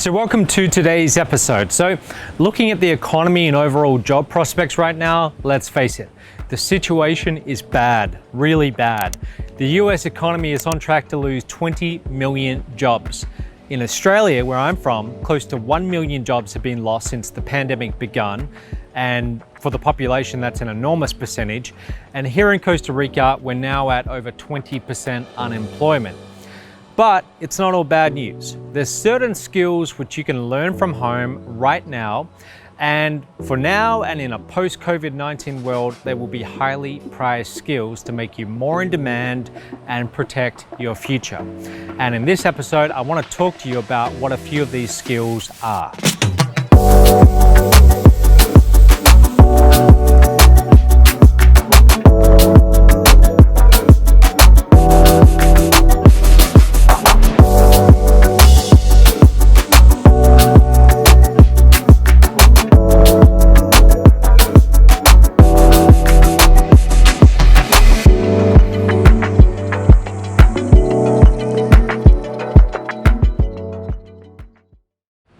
So welcome to today's episode. So looking at the economy and overall job prospects right now, let's face it, the situation is bad, really bad. The US economy is on track to lose 20 million jobs. In Australia, where I'm from, close to 1 million jobs have been lost since the pandemic begun. And for the population, that's an enormous percentage. And here in Costa Rica, we're now at over 20% unemployment. But it's not all bad news. There's certain skills which you can learn from home right now. And for now and in a post-COVID-19 world, there will be highly prized skills to make you more in demand and protect your future. And in this episode, I want to talk to you about what a few of these skills are.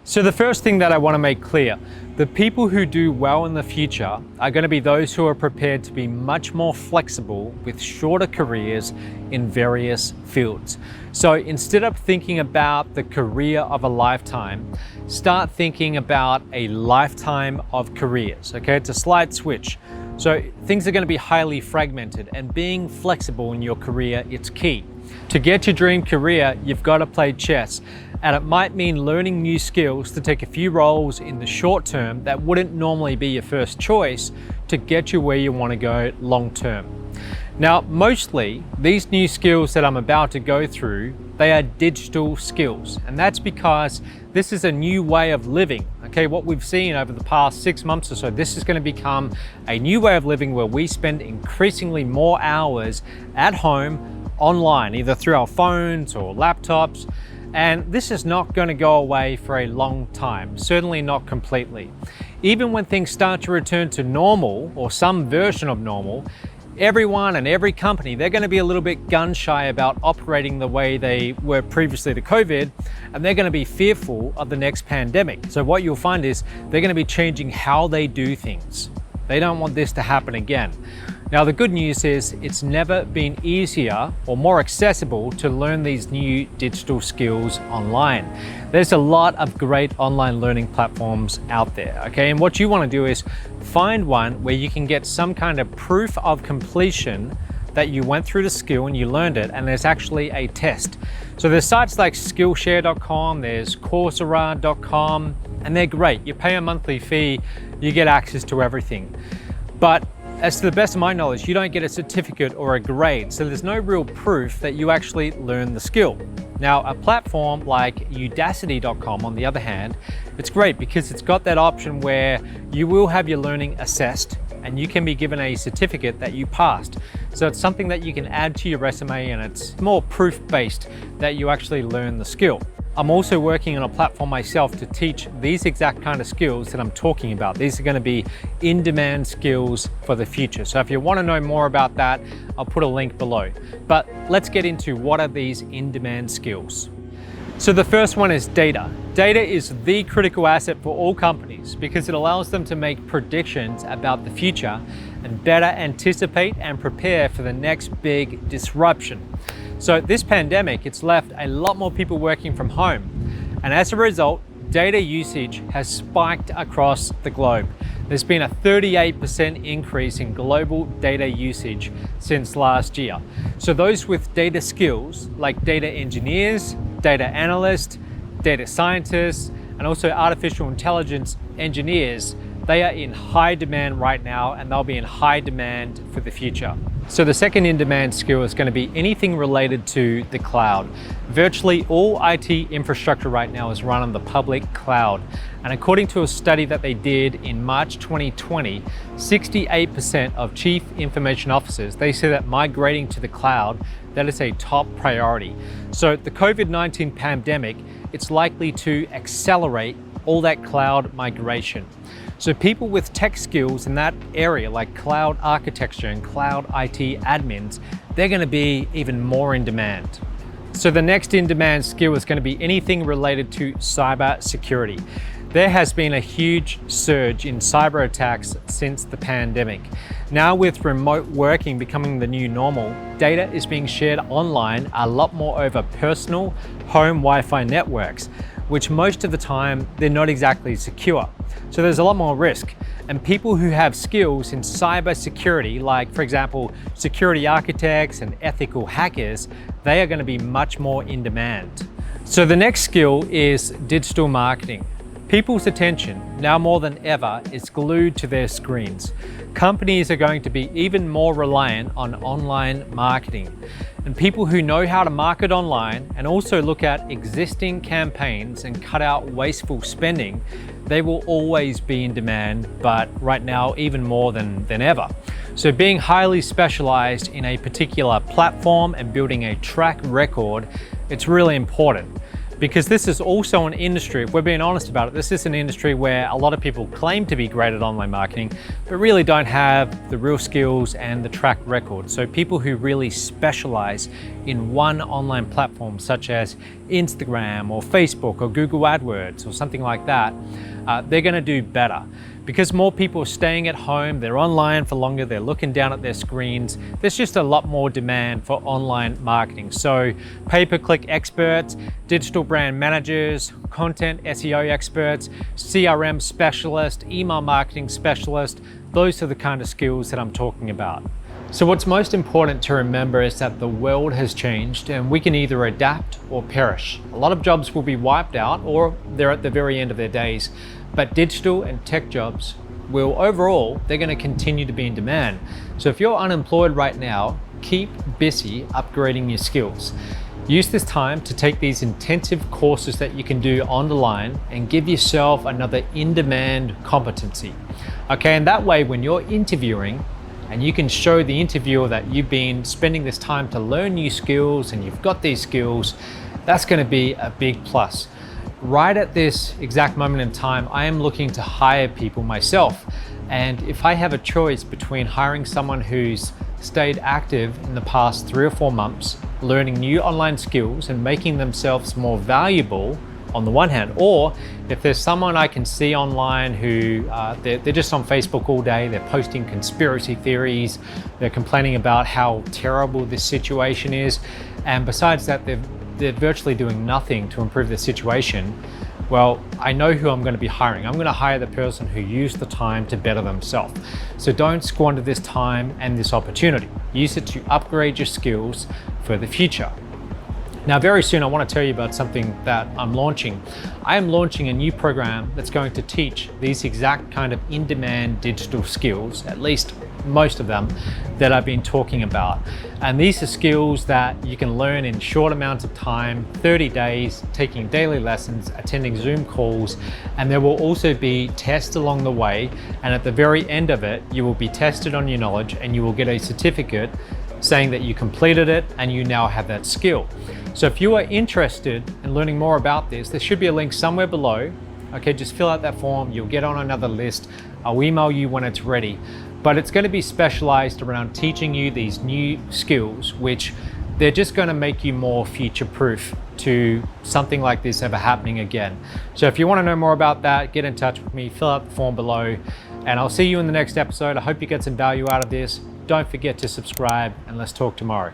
So the first thing that I want to make clear, the people who do well in the future are going to be those who are prepared to be much more flexible with shorter careers in various fields. So instead of thinking about the career of a lifetime, start thinking about a lifetime of careers, okay? It's a slight switch. So things are going to be highly fragmented, and being flexible in your career, it's key. To get your dream career, you've got to play chess. And it might mean learning new skills to take a few roles in the short term that wouldn't normally be your first choice to get you where you want to go long term. Now, mostly these new skills that I'm about to go through, they are digital skills. And that's because this is a new way of living. Okay, what we've seen over the past 6 months or so, this is going to become a new way of living where we spend increasingly more hours at home online, either through our phones or laptops. And this is not going to go away for a long time, certainly not completely. Even when things start to return to normal or some version of normal, everyone and every company, they're going to be a little bit gun shy about operating the way they were previously to COVID, and they're going to be fearful of the next pandemic. So what you'll find is they're going to be changing how they do things. They don't want this to happen again. Now, the good news is it's never been easier or more accessible to learn these new digital skills online. There's a lot of great online learning platforms out there, okay? And what you want to do is find one where you can get some kind of proof of completion that you went through the skill and you learned it, and there's actually a test. So there's sites like Skillshare.com, there's Coursera.com, and they're great. You pay a monthly fee, you get access to everything. But as to the best of my knowledge, you don't get a certificate or a grade, so there's no real proof that you actually learn the skill. Now, a platform like Udacity.com, on the other hand, it's great because it's got that option where you will have your learning assessed and you can be given a certificate that you passed. So it's something that you can add to your resume, and it's more proof-based that you actually learn the skill. I'm also working on a platform myself to teach these exact kind of skills that I'm talking about. These are going to be in-demand skills for the future. So if you want to know more about that, I'll put a link below. But let's get into what are these in-demand skills. So the first one is data. Data is the critical asset for all companies because it allows them to make predictions about the future and better anticipate and prepare for the next big disruption. So this pandemic, it's left a lot more people working from home. And as a result, data usage has spiked across the globe. There's been a 38% increase in global data usage since last year. So those with data skills like data engineers, data analysts, data scientists, and also artificial intelligence engineers, they are in high demand right now, and they'll be in high demand for the future. So the second in-demand skill is going to be anything related to the cloud. Virtually all IT infrastructure right now is run on the public cloud. And according to a study that they did in March 2020, 68% of chief information officers, they say that migrating to the cloud, that is a top priority. So the COVID-19 pandemic, it's likely to accelerate all that cloud migration. So people with tech skills in that area, like cloud architecture and cloud IT admins, they're going to be even more in demand. So the next in-demand skill is going to be anything related to cybersecurity. There has been a huge surge in cyber attacks since the pandemic. Now with remote working becoming the new normal, data is being shared online a lot more over personal home Wi-Fi networks, which most of the time they're not exactly secure. So there's a lot more risk. And people who have skills in cybersecurity, like for example, security architects and ethical hackers, they are going to be much more in demand. So the next skill is digital marketing. People's attention, now more than ever, is glued to their screens. Companies are going to be even more reliant on online marketing. And people who know how to market online and also look at existing campaigns and cut out wasteful spending, they will always be in demand, but right now even more than ever. So being highly specialized in a particular platform and building a track record, it's really important. Because this is also an industry, if we're being honest about it, this is an industry where a lot of people claim to be great at online marketing, but really don't have the real skills and the track record. So people who really specialize in one online platform, such as Instagram or Facebook or Google AdWords or something like that, they're gonna do better. Because more people are staying at home, they're online for longer, they're looking down at their screens, there's just a lot more demand for online marketing. So pay-per-click experts, digital brand managers, content SEO experts, CRM specialists, email marketing specialists, those are the kind of skills that I'm talking about. So what's most important to remember is that the world has changed and we can either adapt or perish. A lot of jobs will be wiped out or they're at the very end of their days. But digital and tech jobs will overall, they're going to continue to be in demand. So if you're unemployed right now, keep busy upgrading your skills. Use this time to take these intensive courses that you can do on the line and give yourself another in-demand competency. Okay, and that way when you're interviewing and you can show the interviewer that you've been spending this time to learn new skills and you've got these skills, that's going to be a big plus. Right at this exact moment in time, I am looking to hire people myself. And if I have a choice between hiring someone who's stayed active in the past 3 or 4 months, learning new online skills and making themselves more valuable on the one hand, or if there's someone I can see online who they're just on Facebook all day, they're posting conspiracy theories, they're complaining about how terrible this situation is, and besides that, they're virtually doing nothing to improve their situation, well, I know who I'm going to be hiring. I'm going to hire the person who used the time to better themselves. So don't squander this time and this opportunity. Use it to upgrade your skills for the future. Now, very soon, I want to tell you about something that I'm launching. I am launching a new program that's going to teach these exact kind of in-demand digital skills, at least most of them, that I've been talking about. And these are skills that you can learn in short amounts of time, 30 days, taking daily lessons, attending Zoom calls, and there will also be tests along the way. And at the very end of it, you will be tested on your knowledge and you will get a certificate saying that you completed it and you now have that skill. So if you are interested in learning more about this, there should be a link somewhere below. Okay, just fill out that form, you'll get on another list. I'll email you when it's ready. But it's going to be specialized around teaching you these new skills, which they're just going to make you more future-proof to something like this ever happening again. So if you want to know more about that, get in touch with me, fill out the form below, and I'll see you in the next episode. I hope you get some value out of this. Don't forget to subscribe, and let's talk tomorrow.